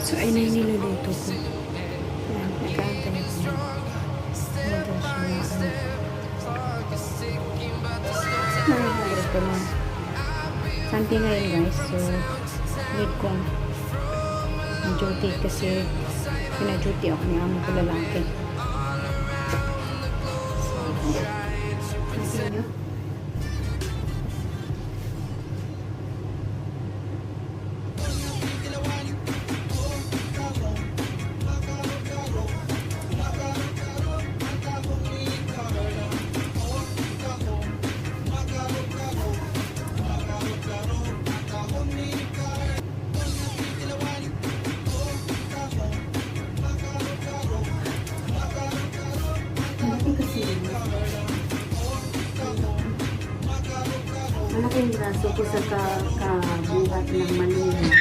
So, ay na yung niluluto ko. Yan, nag-aantay ko. Hanggang siya na ko na. Sunday ngayon guys. So, need kong duty kasi pina-duty ako ni amo ko lalaki. So, nyo? Malaki yung braso ko sa kabuhat ng Manila.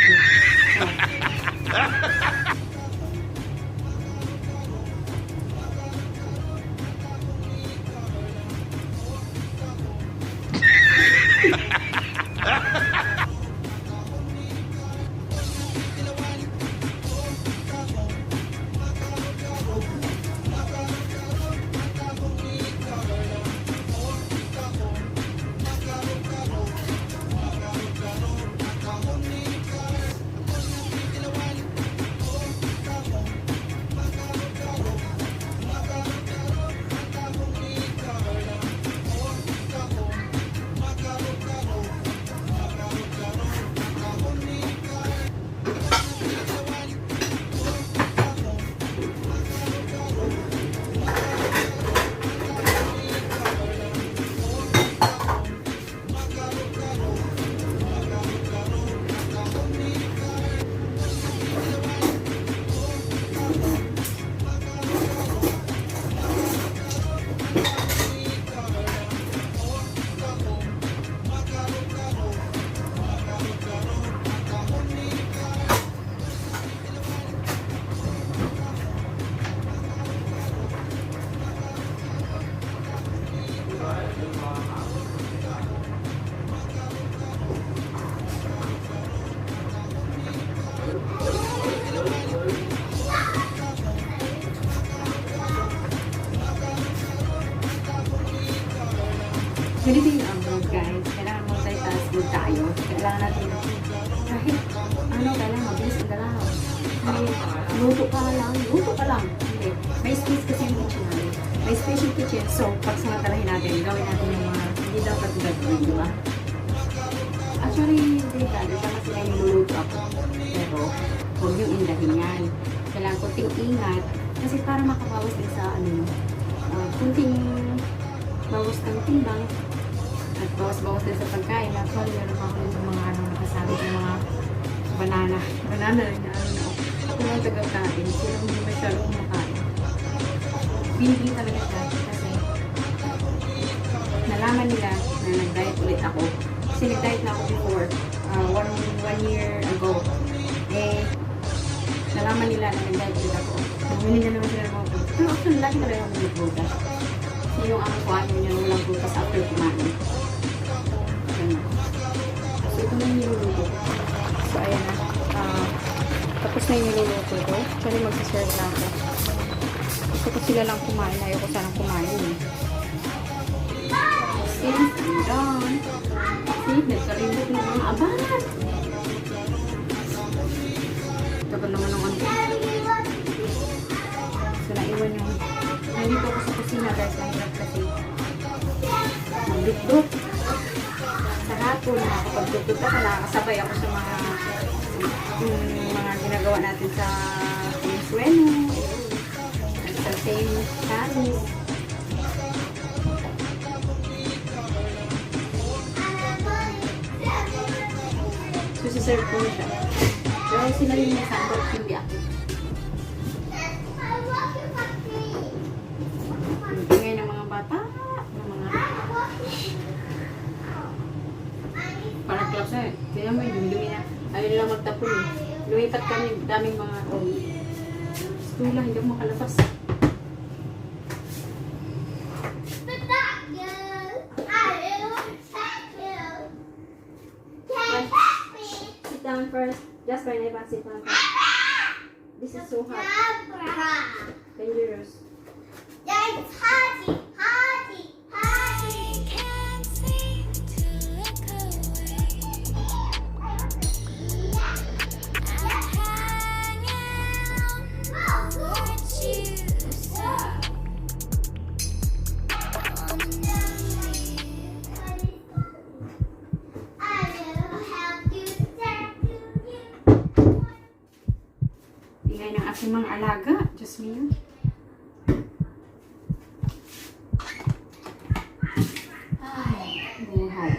Ganito yung abroad guys. Kailangan multitasking tayo. Kailangan natin kahit kailangan mabilis ang galaw. Hindi, luto ka lang. Hindi. May space kasi yung kitchen natin. May space yung kitchen. So, pag sumatalahin natin, gawin natin yung mga hindi dapat gagawin, di ba? Actually, hindi ka. Siya kasi na niluluto ako. Pero, huwag yung indahin yan. Kailangan ko ting-ingat. Kasi para makabawas din sa kunting bawas ng timbang. At bawas-bawas din sa pagkain. Actually, meron ako yung mga nakasabi ng mga banana. Banana rin na Kung ang taga-kain, sila hindi masyadong makain. Binigyan talaga siya kasi nalaman nila na nag-diet ulit ako. Kasi nag-diet na ako before, one year ago. Nalaman nila na nag-diet ulit ako. Bumili na naman sila ng mga butas. Pero actually, lagi talaga ako ng butas. Kasi yung ako ko ayaw niya walang butas after kumain. So, ito na yung niluluto. So, ayan na. Tapos na yung niluluto ko. Actually, magsaserve na ako. Gusto ko sila lang kumain. Ayaw ko sanang kumain. Since I'm done. See, nagkalibot ng mga abat. Tagal naman ng ano. So, naiwan yung nandito ako sa kusina guys. Nahirap kasi magdukduk. Sa hapon, nakakapagdukduk ako. Nakakasabay ako sa mga ginagawa natin sa sweno at sa same channel. So, siserve ko siya. Pero sila yung may sandal, hindi ako. Ingay ng mga bata, ng mga parang clubs na eh. Kaya may dumi-dumi na. Ayaw nila magtapon eh. Lumipat kami, daming mga stula, hindi ako makalabas. Sit down first. Just when I sit down first. This is so hot. Dangerous. It's hotty, hotty, hotty. Can't seem to look away. I'm hanging on what you say. I will help you, Ingay ng aking mga alaga. Diyos me. Buhay.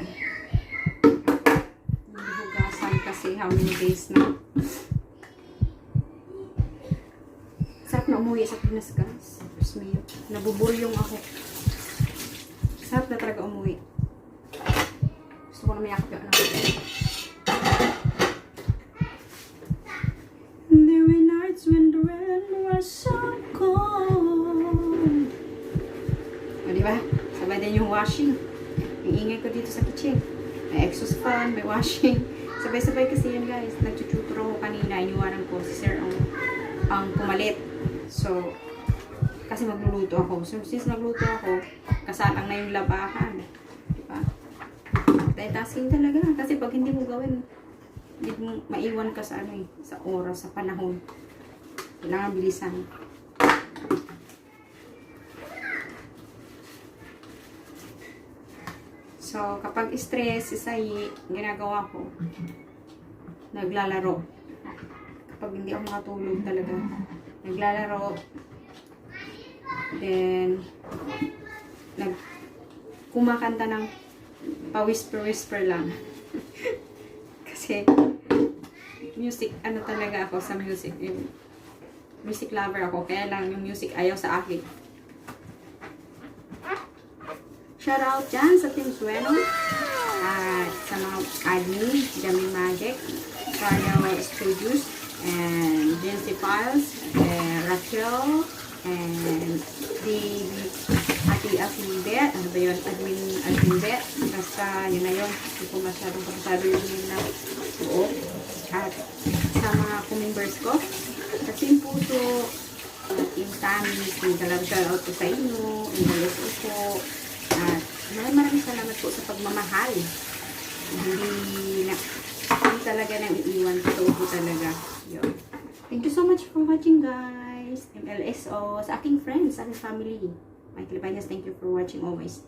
Nahugasan kasi how many days na. Sarap na umuwi sa Pinas, guys. Diyos me. Nabubulyong ako. Sarap na talaga umuwi. Gusto ko na mayakap yung anak ko. There were nights when the rain was so cold. O, diba? Sabay din yung washing. Yung ingay ko dito sa kitchen. May exhaust fan, may washing. Sabay-sabay kasi yan, guys. Nagtuturo ko kanina. Iniwanan ko si Sir ang pumalit. So, kasi magluluto ako. So, since nagluto ako, kasalang na yung labahan. Diba? Multitasking talaga. Kasi pag hindi mo gawin, hindi mo maiwan ka sa ano eh, sa oras, sa panahon. Kailangan bilisan. So, kapag stress, isay, ginagawa ko, naglalaro. Kapag hindi ako makatulog talaga, naglalaro. Then, kumakanta ng pa-whisper-whisper lang. Kasi, music, ano talaga ako sa music. Yung music lover ako, kaya lang yung music ayaw sa akin. Shout out dyan sa Team Sueno. At sa mga admin, Jamie Magic, Carnel Studios, and Jency Files, and Rachel, and Ati Bet. Ano ba yun? Admin Bet. Basta yun na yun. Hindi ko masyadong kapasado yung na buo. At sa mga kumimbers ko, sa Team Puso, Team Tammy, shout out ko sa inyo, inalos ko. At maraming salamat po sa pagmamahal. Hindi talaga nang iiwan. Totoo po talaga. Yun. Thank you so much for watching, guys. MLSO, sa aking friends, sa aking family. My Filipinas, thank you for watching always.